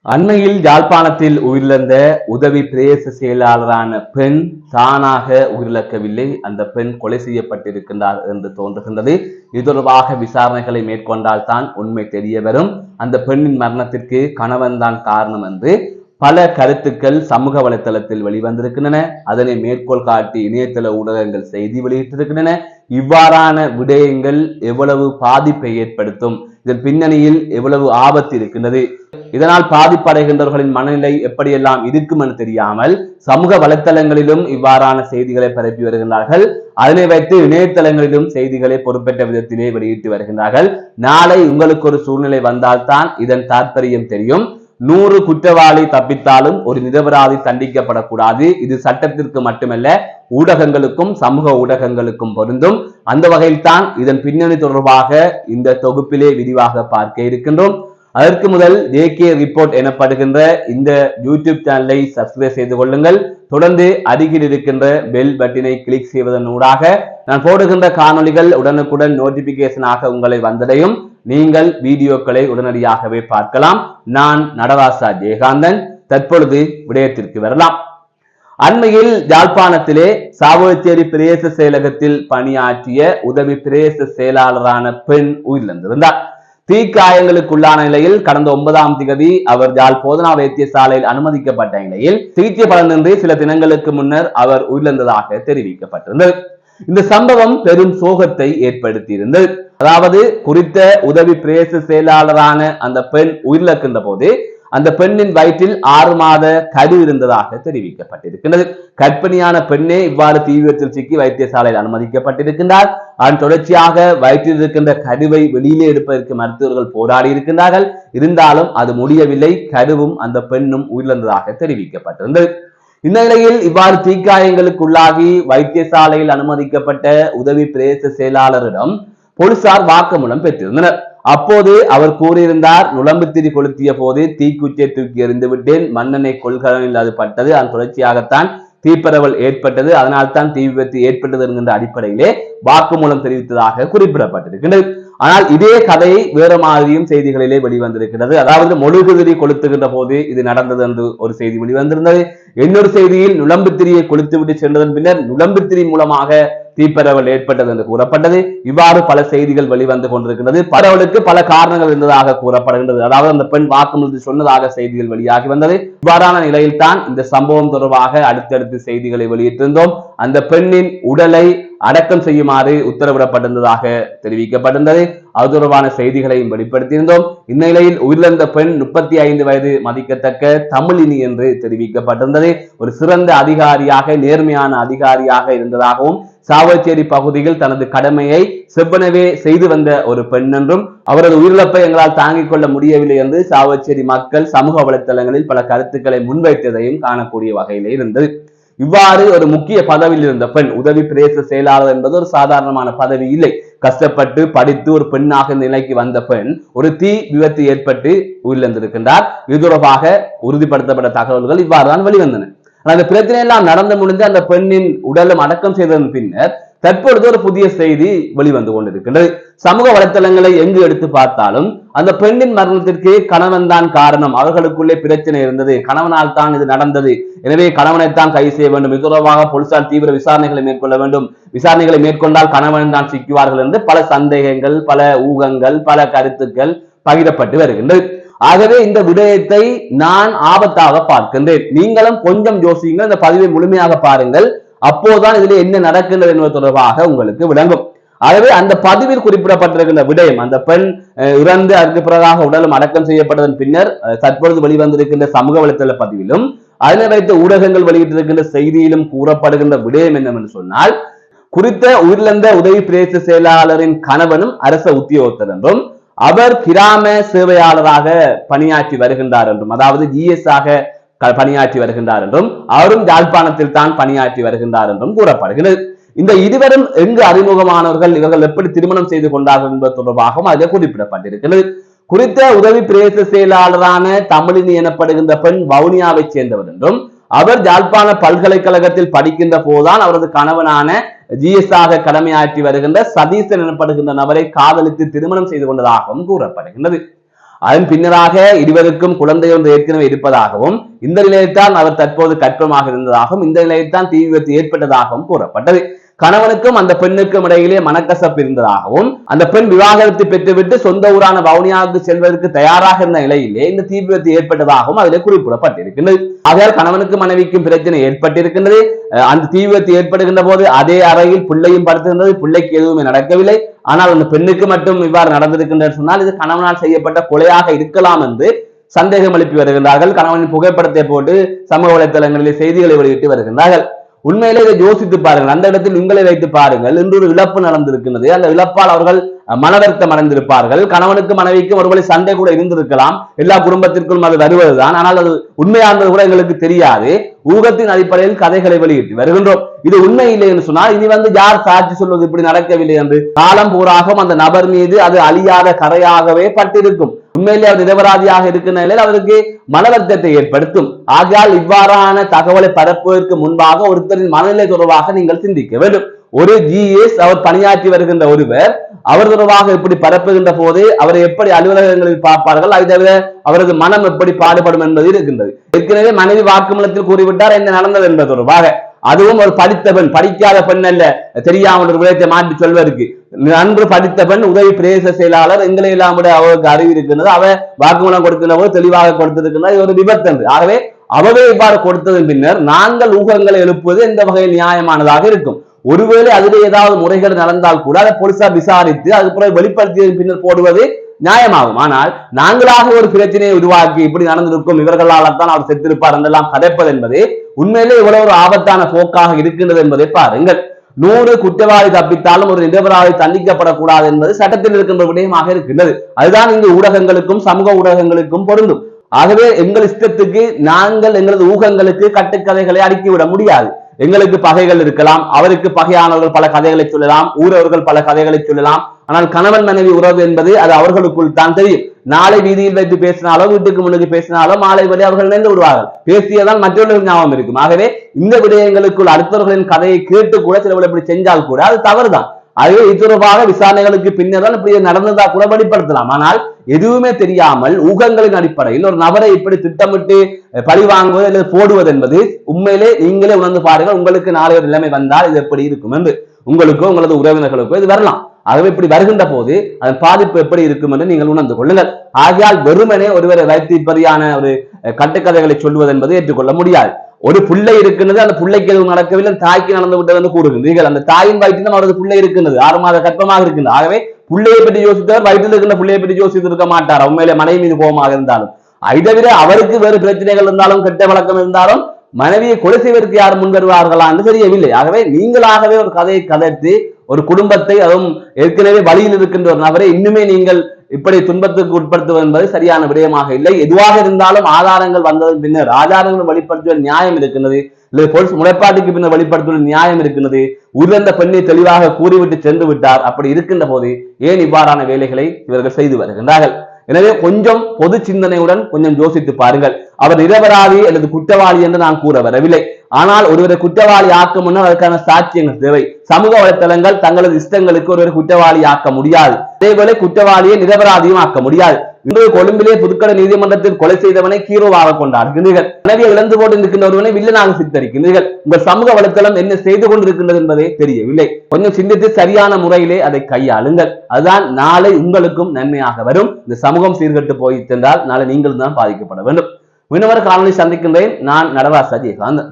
அண்மையில் யாழ்ப்பாணத்தில் உயிரிழந்த உதவி பிரதேச செயலாளரான பெண் தானாக உயிரிழக்கவில்லை. அந்த பெண் கொலை செய்யப்பட்டிருக்கின்றார் என்று தோன்றுகின்றது. இது தொடர்பாக விசாரணைகளை மேற்கொண்டால் தான் உண்மை தெரிய வரும். அந்த பெண்ணின் மரணத்திற்கு கணவன் தான் காரணம் என்று பல கருத்துக்கள் சமூக வலைத்தளத்தில் வெளிவந்திருக்கின்றன. அதனை மேற்கோள் காட்டி இணையதள ஊடகங்கள் செய்தி வெளியிட்டிருக்கின்றன. இவ்வாறான விடயங்கள் எவ்வளவு பாதிப்பை ஏற்படுத்தும், இதன் பின்னணியில் எவ்வளவு ஆபத்து இருக்கின்றது, இதனால் பாதிப்படைகின்றவர்களின் மனநிலை எப்படியெல்லாம் இருக்கும் என்று தெரியாமல் சமூக வலைத்தளங்களிலும் இவ்வாறான செய்திகளை பரப்பி வருகின்றார்கள். அதனை வைத்து இணையதளங்களிலும் செய்திகளை பொறுப்பேற்ற விதத்திலே வெளியிட்டு வருகின்றார்கள். நாளை உங்களுக்கு ஒரு சூழ்நிலை வந்தால்தான் இதன் தாற்பயம் தெரியும். 100 குற்றவாளி தப்பித்தாலும் ஒரு நிரபராதி தண்டிக்கப்படக்கூடாது. இது சட்டத்திற்கு மட்டுமல்ல, ஊடகங்களுக்கும் சமூக ஊடகங்களுக்கும் பொருந்தும். அந்த வகையில் தான் இதன் பின்னணி தொடர்பாக இந்த தொகுப்பிலே விரிவாக பார்க்க இருக்கின்றோம். அதற்கு முதல் ஜேகே ரிப்போர்ட் எனப்படுகின்ற இந்த யூடியூப் சேனலை சப்ஸ்கிரைப் செய்து கொள்ளுங்கள். தொடர்ந்து அருகில் இருக்கின்ற பெல் பட்டினை கிளிக் செய்வதன் ஊடாக நான் போடுகின்ற காணொளிகள் உடனுக்குடன் நோட்டிபிகேஷனாக உங்களை வந்தடையும். நீங்கள் வீடியோக்களை உடனடியாகவே பார்க்கலாம். நான் நடராசா ஜெயகாந்தன். தற்பொழுது விடயத்திற்கு வரலாம். அண்மையில் யாழ்ப்பாணத்திலே சாவகச்சேரி பிரதேச செயலகத்தில் பணியாற்றிய உதவி பிரதேச செயலாளரான பெண் உயிரிழந்திருந்தார். தீக்காயங்களுக்குள்ளான நிலையில் கடந்த 9ஆம் தேதி அவர் யாழ் போதனா வைத்தியசாலையில் அனுமதிக்கப்பட்ட நிலையில் சிகிச்சை பலனின்றி சில தினங்களுக்கு முன்னர் அவர் உயிரிழந்ததாக தெரிவிக்கப்பட்டிருந்தது. இந்த சம்பவம் பெரும் சோகத்தை ஏற்படுத்தியிருந்தது. அதாவது குறித்த உதவி பிரதேச செயலாளரான அந்த பெண் உயிரிழக்கின்ற போது அந்த பெண்ணின் வயிற்றில் 6 மாத கரு இருந்ததாக தெரிவிக்கப்பட்டிருக்கிறது. கர்ப்பிணியான பெண்ணே இவ்வாறு தீவிரத்தில் சிக்கி வைத்தியசாலையில் அனுமதிக்கப்பட்டிருக்கின்றார். அதன் தொடர்ச்சியாக வயிற்றில் இருக்கின்ற கருவை வெளியிலே எடுப்பதற்கு மருத்துவர்கள் போராடி இருக்கின்றார்கள். இருந்தாலும் அது முடியவில்லை. கருவும் அந்த பெண்ணும் உயிரிழந்ததாக தெரிவிக்கப்பட்டிருந்தது. இந்த நிலையில் இவ்வாறு தீக்காயங்களுக்கு உள்ளாகி வைத்தியசாலையில் அனுமதிக்கப்பட்ட உதவி பிரதேச செயலாளரிடம் போலீசார் வாக்குமூலம் பெற்றிருந்தனர். அப்போது அவர் கூறியிருந்தார், நுளம்புத்திரி கொளுத்திய போது தீக்குச்சியை தூக்கி எறிந்து விட்டேன், மண்ணெண்ணெய் கொள்கலனில் அது பட்டது, அதன் தொடர்ச்சியாகத்தான் தீப்பரவல் ஏற்பட்டது, அதனால் தான் தீ விபத்து ஏற்பட்டது என்கின்ற அடிப்படையிலே வாக்குமூலம் தெரிவித்ததாக குறிப்பிடப்பட்டிருக்கிறது. ஆனால் இதே கதையை வேறு மாதிரியும் செய்திகளிலே வெளிவந்திருக்கிறது. அதாவது மொழுகுதிரி கொளுத்துகின்ற போது இது நடந்தது என்று ஒரு செய்தி வெளிவந்திருந்தது. இன்னொரு செய்தியில் நுளம்புத்திரியை கொளுத்துவிட்டு சென்றதன் பின்னர் நுளம்புத்திரி மூலமாக தீப்பரவல் ஏற்பட்டது என்று கூறப்பட்டது. இவ்வாறு பல செய்திகள் வெளிவந்து கொண்டிருக்கிறது. பரவலுக்கு பல காரணங்கள் இருந்ததாக கூறப்படுகின்றது. அதாவது அந்த பெண் வாக்குமூலத்தில் சொன்னதாக செய்திகள் வெளியாகி வந்தது. இவ்வாறான நிலையில் தான் இந்த சம்பவம் தொடர்பாக அடுத்தடுத்து செய்திகளை வெளியிட்டிருந்தோம். அந்த பெண்ணின் உடலை அடக்கம் செய்யுமாறு உத்தரவிடப்பட்டிருந்ததாக தெரிவிக்கப்பட்டிருந்தது. அது தொடர்பான செய்திகளையும் வெளிப்படுத்தியிருந்தோம். இந்நிலையில் உயிரிழந்த பெண் 35 வயது மதிக்கத்தக்க தமிழினி என்று தெரிவிக்கப்பட்டிருந்தது. ஒரு சிறந்த அதிகாரியாக, நேர்மையான அதிகாரியாக இருந்ததாகவும், சாவகச்சேரி பகுதியில் தனது கடமையை செவ்வனவே செய்து வந்த ஒரு பெண் என்றும், அவரது உயிரிழப்பை எங்களால் தாங்கிக் கொள்ள முடியவில்லை என்று சாவகச்சேரி மக்கள் சமூக வலைத்தளங்களில் பல கருத்துக்களை முன்வைத்ததையும் காணக்கூடிய வகையிலே இருந்தது. இவ்வாறு ஒரு முக்கிய பதவியில் இருந்த பெண், உதவி பிரதேச செயலாளர் என்பது ஒரு சாதாரணமான பதவி இல்லை. கஷ்டப்பட்டு படித்து ஒரு பெண்ணாக நிலைக்கு வந்த பெண் ஒரு தீ விபத்து ஏற்பட்டு உயிரிழந்திருக்கின்றார். இது தொடர்பாக உறுதிப்படுத்தப்பட்ட தகவல்கள் இவ்வாறுதான் வெளிவந்தன. அந்த பிரச்சனை எல்லாம் நடந்து முடிந்து அந்த பெண்ணின் உடலும் அடக்கம் செய்ததன் பின்னர் தற்பொழுது ஒரு புதிய செய்தி வெளிவந்து கொண்டிருக்கின்றது. சமூக வலைத்தளங்களை எங்கு எடுத்து பார்த்தாலும் அந்த பெண்ணின் மரணத்திற்கு கணவன் தான் காரணம், அவர்களுக்குள்ளே பிரச்சனை இருந்தது, கணவனால் தான் இது நடந்தது, எனவே கணவனைத்தான் கைது செய்ய வேண்டும், இது தொடர்பாக போலீசார் தீவிர விசாரணைகளை மேற்கொள்ள வேண்டும், விசாரணைகளை மேற்கொண்டால் கணவன் தான் சிக்குவார்கள் என்று பல சந்தேகங்கள், பல ஊகங்கள், பல கருத்துக்கள் பகிரப்பட்டு வருகின்றது. ஆகவே இந்த விடயத்தை நான் ஆபத்தாக பார்க்கின்றேன். நீங்களும் கொஞ்சம் யோசியுங்கள், இந்த பதிவை முழுமையாக பாருங்கள். அப்போதுதான் இதில் என்ன நடக்கின்றது என்பது தொடர்பாக உங்களுக்கு விளங்கும். ஆகவே அந்த பதிவில் குறிப்பிடப்பட்டிருக்கின்ற விடயம், அந்த பெண் இறந்து அதற்கு பிறகாக உடலும் அடக்கம் செய்யப்பட்டதன் பின்னர் தற்பொழுது வெளிவந்திருக்கின்ற சமூக வலைத்தள பதிவிலும் அதனை வைத்த ஊடகங்கள் வெளியிட்டிருக்கின்ற செய்தியிலும் கூறப்படுகின்ற விடயம் என்னவென்று சொன்னால், குறித்த உயிரிழந்த உதவி பிரதேச செயலாளரின் கணவனும் அரச உத்தியோகத்தர் என்றும், அவர் கிராம சேவையாளராக பணியாற்றி வருகின்றார் என்றும், அதாவது ஜிஎஸ் ஆக பணியாற்றி வருகின்றார் என்றும், அவரும் யாழ்ப்பாணத்தில் தான் பணியாற்றி வருகின்றார் என்றும் கூறப்படுகிறது. இந்த இருவரும் எங்கு அறிமுகமானவர்கள், இவர்கள் எப்படி திருமணம் செய்து கொண்டார்கள் என்பது தொடர்பாகவும் அதில் குறிப்பிடப்பட்டிருக்கிறது. குறித்த உதவி பிரதேச செயலாளரான தமிழினி எனப்படுகின்ற பெண் வவுனியாவை சேர்ந்தவர் என்றும், அவர் யாழ்ப்பாண பல்கலைக்கழகத்தில் படிக்கின்ற போதுதான் அவரது கணவனான ஜிஎஸ் ஆக கடமையாற்றி வருகின்ற சதீசன் எனப்படுகின்ற நபரை காதலித்து திருமணம் செய்து கொண்டதாகவும் கூறப்படுகின்றது. அதன் பின்னராக இருவருக்கும் குழந்தை ஒன்று ஏற்கனவே இருப்பதாகவும் இந்த நிலையத்தான் அவர் தற்போது கற்பமாக இருந்ததாகவும் இந்த நிலையத்தான் தீ விபத்து ஏற்பட்டதாகவும் கூறப்பட்டது. கணவனுக்கும் அந்த பெண்ணுக்கும் இடையிலே மனக்கசப்பு இருந்ததாகவும் அந்த பெண் விவாகரத்து பெற்றுவிட்டு சொந்த ஊரான வவுனியாவுக்கு செல்வதற்கு தயாராக இருந்த நிலையிலே இந்த தீ விபத்து ஏற்பட்டதாகவும் அதிலே குறிப்பிடப்பட்டிருக்கின்றது. ஆகையால் கணவனுக்கு மனைவிக்கும் பிரச்சனை ஏற்பட்டிருக்கின்றது. அந்த தீ விபத்து ஏற்படுகின்ற போது அதே அறையில் பிள்ளையும் படுத்துகின்றது. பிள்ளைக்கு எதுவுமே நடக்கவில்லை. ஆனால் அந்த பெண்ணுக்கு மட்டும் இவ்வாறு நடந்திருக்கின்றது சொன்னால் இது கணவனால் செய்யப்பட்ட கொலையாக இருக்கலாம் என்று சந்தேகம் எழுப்பி வருகின்றார்கள். கணவனின் புகைப்படத்தை போட்டு சமூக வலைதளங்களிலே செய்திகளை வெளியிட்டு வருகின்றார்கள். உண்மையிலே இதை யோசித்து பாருங்கள். அந்த இடத்தில் உங்களை வைத்து பாருங்கள். இன்று ஒரு இழப்பு நடந்திருக்கிறது. அந்த இழப்பால் அவர்கள் மனவர்த்தம் அடைந்திருப்பார்கள். கணவனுக்கு மனைவிக்கும் ஒருவழி சண்டை கூட இருந்திருக்கலாம். எல்லா குடும்பத்திற்கும் அது வருவதுதான். ஆனால் அது உண்மையானது கூட எங்களுக்கு தெரியாது. ஊகத்தின் அடிப்படையில் கதைகளை வெளியிட்டு வருகின்றோம். இது உண்மை இல்லை என்று சொன்னால் இனி யார் சாட்சி சொல்வது இப்படி நடக்கவில்லை என்று காலம் பூராகவும் அந்த நபர் மீது அது அழியாத கரையாகவே பட்டிருக்கும். உண்மையிலே அவர் நிரபராதியாக இருக்கின்ற நிலையில் அவருக்கு மனவர்த்தத்தை ஏற்படுத்தும். ஆகையால் இவ்வாறான தகவலை பரப்புவதற்கு முன்பாக ஒருத்தரின் மனநிலை தொடர்பாக நீங்கள் சிந்திக்க வேண்டும். ஒரு GS அவர் பணியாற்றி வருகின்ற ஒருவர் அவர் தொடர்பாக இப்படி பரப்புகின்ற போது அவரை எப்படி அலுவலகங்களில் பார்ப்பார்கள், அதை தவிர அவரது மனம் எப்படி பாடுபடும் என்பது இருக்கின்றது. ஏற்கனவே மனைவி வாக்குமூலத்தில் கூறிவிட்டார் என்ன நடந்தது என்பது தொடர்பாக. அதுவும் ஒரு படித்த பெண், படிக்காத பெண் அல்ல, தெரியாமல் ஒரு விடயத்தை மாற்றி சொல்வதற்கு. நன்கு படித்த பெண், உதவி பிரதேச செயலாளர், எங்களை எல்லாம் விட அவருக்கு அறிவு இருக்கின்றது. அவ வாக்குமூலம் கொடுக்கின்ற போது தெளிவாக கொடுத்திருக்கின்றது ஒரு விபத்து என்று. ஆகவே அவவே இவ்வாறு கொடுத்ததன் பின்னர் நாங்கள் ஊகங்களை எழுப்புவது எந்த வகையில் நியாயமானதாக இருக்கும்? ஒருவேளை அதில் ஏதாவது முறைகள் நடந்தால் கூட அதை போலீசார் விசாரித்து அதுக்கு வெளிப்படுத்திய பின்னர் போடுவது நியாயமாகும். ஆனால் நாங்களாக ஒரு பிரச்சனையை உருவாக்கி இப்படி நடந்திருக்கும், இவர்களால் தான் அவர் செத்திருப்பார் என்றெல்லாம் கதைப்பது என்பது உண்மையிலே இவ்வளவு ஒரு ஆபத்தான போக்காக இருக்கின்றது என்பதை பாருங்கள். 100 குற்றவாளி தப்பித்தாலும் ஒரு நிரபராதி தண்டிக்கப்படக்கூடாது என்பது சட்டத்தில் இருக்கின்ற விடயமாக இருக்கின்றது. அதுதான் இங்கு ஊடகங்களுக்கும் சமூக ஊடகங்களுக்கும் பொருந்தும். ஆகவே எங்கள் இஷ்டத்துக்கு நாங்கள் எங்களது ஊகங்களுக்கு கட்டுக்கதைகளை அடுக்கிவிட முடியாது. எங்களுக்கு பகைகள் இருக்கலாம், அவருக்கு பகையானவர்கள் பல கதைகளை சொல்லலாம், ஊரவர்கள் பல கதைகளை சொல்லலாம். ஆனால் கணவன் மனைவி உறவு என்பது அது அவர்களுக்குள் தான் தெரியும். நாளை வீதியில் வைத்து பேசினாலோ வீட்டுக்கு முன்னுக்கு பேசினாலோ மாலை வரை அவர்கள் நினைந்து விடுவார்கள். பேசியதால் மற்றவர்கள் ஞாபகம் இருக்கும். ஆகவே இந்த விடயங்களுக்குள் அடுத்தவர்களின் கதையை கேட்டு கூட சிலவர்கள் இப்படி செஞ்சால் கூட அது தவறுதான். ஆகவே இது தொடர்பாக விசாரணைகளுக்கு பின்னர் தான் இப்படி நடந்ததா கூட வெளிப்படுத்தலாம். ஆனால் எதுவுமே தெரியாமல் ஊகங்களின் அடிப்படையில் ஒரு நபரை இப்படி திட்டமிட்டு பழி வாங்குவது அல்லது போடுவது என்பது உண்மையிலே நீங்களே உணர்ந்து பாருங்கள். உங்களுக்கு நாளை ஒரு நிலைமை வந்தால் இது எப்படி இருக்கும் என்று உங்களுக்கோ உங்களது உறவினர்களுக்கோ இது வரலாம். ஆகவே இப்படி வருகின்ற போது அதன் பாதிப்பு எப்படி இருக்கும் என்று நீங்கள் உணர்ந்து கொள்ளுங்கள். ஆகையால் வெறுமனே ஒருவரை வைத்து இப்படியான ஒரு கட்டுக்கதைகளை சொல்வது என்பது ஏற்றுக்கொள்ள முடியாது. ஒரு பிள்ளை இருக்கின்றது, அந்த பிள்ளைக்கு எதுவும் நடக்கவில்லை, தாய்க்கு நடந்து விட்டது என்று கூறுகின்றீர்கள். அந்த தாயின் வயிற்றிலும் அவரது பிள்ளை இருக்கின்றது, 6 மாத கற்பமாக இருக்கின்றது. ஆகவே பிள்ளையை பற்றி யோசித்தவர் வயிற்றில் இருக்கின்ற பிள்ளையை பற்றி யோசித்து இருக்க மாட்டார், உண்மையிலே மனைவி மீது கோபமாக இருந்தாலும். அதை தவிர அவருக்கு வேறு பிரச்சனைகள் இருந்தாலும் கெட்ட வழக்கம் இருந்தாலும் மனைவியை கொலை செய்வதற்கு யார் முன் வருவார்களா என்று தெரியவில்லை. ஆகவே நீங்களாகவே ஒரு கதையை கதைத்து ஒரு குடும்பத்தை, அதுவும் ஏற்கனவே வழியில் இருக்கின்ற ஒரு நபரை இன்னுமே நீங்கள் இப்படி துன்பத்துக்கு உட்படுத்துவது என்பது சரியான விடயமாக இல்லை. எதுவாக இருந்தாலும் ஆதாரங்கள் வந்ததன் பின்னர் ஆதாரங்கள் வெளிப்படுத்துவதில் நியாயம் இருக்கின்றது, இல்லை போலீஸ் முறைப்பாட்டுக்கு பின்னர் வெளிப்படுத்துவதில் நியாயம் இருக்கின்றது. உயிரிழந்த பெண்ணை தெளிவாக கூறிவிட்டு சென்று விட்டார். அப்படி இருக்கின்ற போது ஏன் இவ்வாறான வேலைகளை இவர்கள் செய்து வருகின்றார்கள்? எனவே கொஞ்சம் பொது சிந்தனையுடன் கொஞ்சம் யோசித்து பாருங்கள். அவர் நிரபராதி அல்லது குற்றவாளி என்று நான் கூற வரவில்லை. ஆனால் ஒருவரை குற்றவாளி ஆக்க முன்னர் அதற்கான சாட்சியங்கள் தேவை. சமூக வலைத்தளங்கள் தங்களது இஷ்டங்களுக்கு ஒருவரை குற்றவாளி ஆக்க முடியாது. அதேபோல குற்றவாளியை நிரபராதியும் ஆக்க முடியாது. இன்று கொழும்பிலே புதுக்கடை நீதிமன்றத்தில் கொலை செய்தவனை ஹீரோவாக கொண்டாடுகின்றீர்கள். எனவே இழந்து போட்டு இருக்கின்ற ஒருவனை வில்லனாக சித்தரிக்கின்றீர்கள். உங்கள் சமூக வலைத்தளம் என்ன செய்து கொண்டிருக்கின்றது என்பதே தெரியவில்லை. கொஞ்சம் சிந்தித்து சரியான முறையிலே அதை கையாளுங்கள். அதுதான் நாளை உங்களுக்கும் நன்மையாக வரும். இந்த சமூகம் சீர்கட்டு போய் சென்றால் நாளை நீங்கள் தான் பாதிக்கப்பட வேண்டும். இன்னொரு காணொலி சந்திக்கின்றேன். நான் நடராஜ் அஜயகாந்த்.